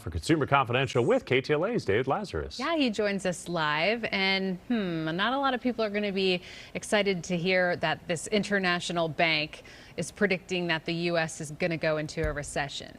For Consumer Confidential with KTLA's David Lazarus. Yeah, he joins us live, and not a lot of people are going to be excited to hear that this international bank is predicting that the U.S. is going to go into a recession.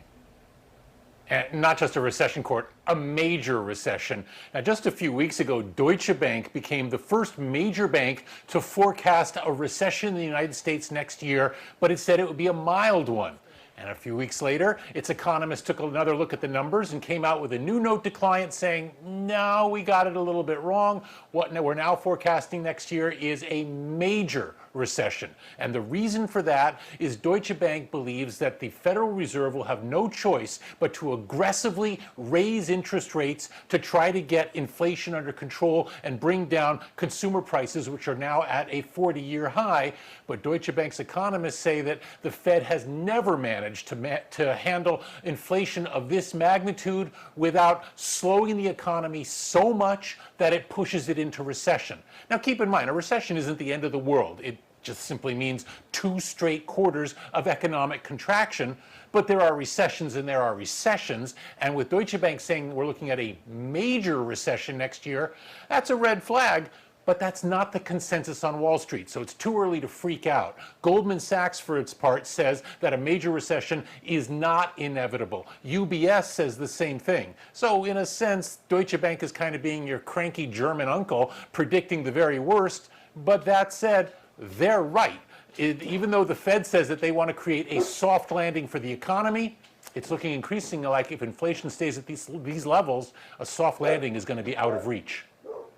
And not just a recession, Court, a major recession. Now, just a few weeks ago, Deutsche Bank became the first major bank to forecast a recession in the United States next year, but it said it would be a mild one. And a few weeks later, its economists took another look at the numbers and came out with a new note to clients saying, no, we got it a little bit wrong. What we're now forecasting next year is a major recession. And the reason for that is Deutsche Bank believes that the Federal Reserve will have no choice but to aggressively raise interest rates to try to get inflation under control and bring down consumer prices, which are now at a 40-year high. But Deutsche Bank's economists say that the Fed has never managed to handle inflation of this magnitude without slowing the economy so much that it pushes it into recession. Now, keep in mind, a recession isn't the end of the world. It just simply means 2 straight quarters of economic contraction. But there are recessions and there are recessions. And with Deutsche Bank saying we're looking at a major recession next year, that's a red flag. But that's not the consensus on Wall Street, so it's too early to freak out. Goldman Sachs, for its part, says that a major recession is not inevitable. UBS says the same thing. So in a sense, Deutsche Bank is kind of being your cranky German uncle predicting the very worst. But that said, they're right. Even though the Fed says that they want to create a soft landing for the economy, it's looking increasingly like if inflation stays at these levels, a soft landing is going to be out of reach.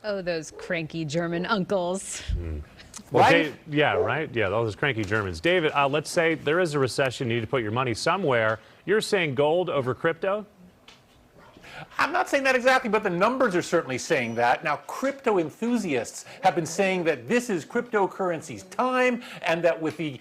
Oh, those cranky German uncles. Well, Right? right? Yeah, those cranky Germans. David, let's say there is a recession, you need to put your money somewhere. You're saying gold over crypto? I'm not saying that exactly, but the numbers are certainly saying that. Now, crypto enthusiasts have been saying that this is cryptocurrency's time, and that with the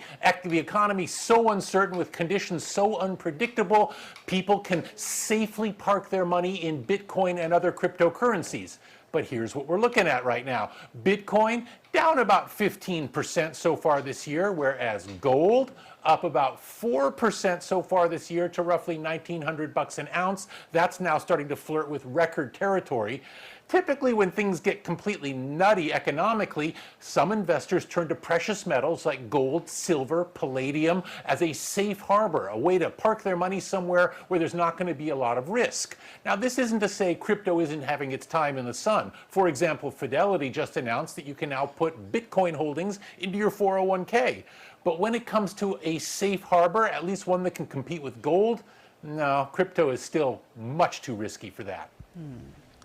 economy so uncertain, with conditions so unpredictable, people can safely park their money in Bitcoin and other cryptocurrencies. But here's what we're looking at right now. Bitcoin down about 15% so far this year, whereas gold up about 4% so far this year to roughly $1,900 an ounce. That's now starting to flirt with record territory. Typically, when things get completely nutty economically, some investors turn to precious metals like gold, silver, palladium as a safe harbor, a way to park their money somewhere where there's not going to be a lot of risk. Now, this isn't to say crypto isn't having its time in the sun. For example, Fidelity just announced that you can now put Bitcoin holdings into your 401k. But when it comes to a safe harbor, at least one that can compete with gold, no, crypto is still much too risky for that.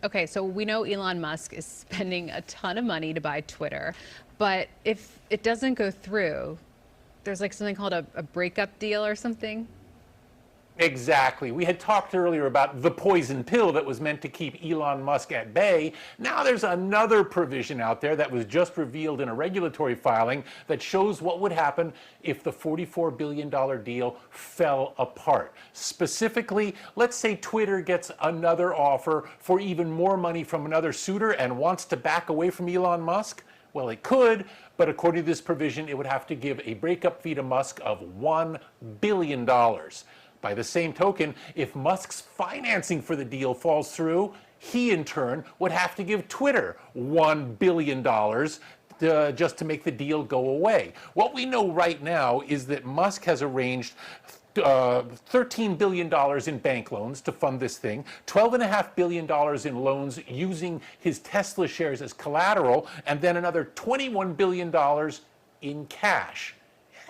Okay, so we know Elon Musk is spending a ton of money to buy Twitter, but if it doesn't go through, there's like something called a breakup deal or something? Exactly. We had talked earlier about the poison pill that was meant to keep Elon Musk at bay. Now there's another provision out there that was just revealed in a regulatory filing that shows what would happen if the $44 billion deal fell apart. Specifically, let's say Twitter gets another offer for even more money from another suitor and wants to back away from Elon Musk. Well, it could, but according to this provision, it would have to give a breakup fee to Musk of $1 billion. By the same token, if Musk's financing for the deal falls through, he in turn would have to give Twitter $1 billion just to make the deal go away. What we know right now is that Musk has arranged $13 billion in bank loans to fund this thing, $12.5 billion in loans using his Tesla shares as collateral, and then another $21 billion in cash.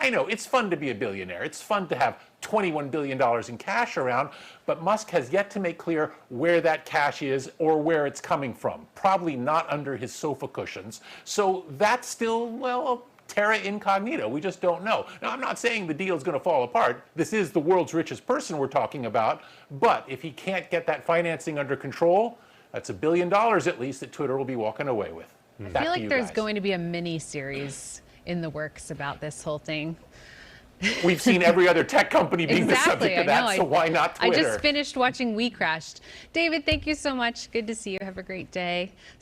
I know, it's fun to be a billionaire. It's fun to have $21 billion in cash around, but Musk has yet to make clear where that cash is or where it's coming from. Probably not under his sofa cushions. So that's still, well, terra incognita. We just don't know. Now, I'm not saying the deal is going to fall apart. This is the world's richest person we're talking about. But if he can't get that financing under control, that's $1 billion at least that Twitter will be walking away with. I feel like there's going to be a mini series in the works about this whole thing. We've seen every other tech company being the subject of that, so why not Twitter? I just finished watching We Crashed. David, thank you so much. Good to see you. Have a great day.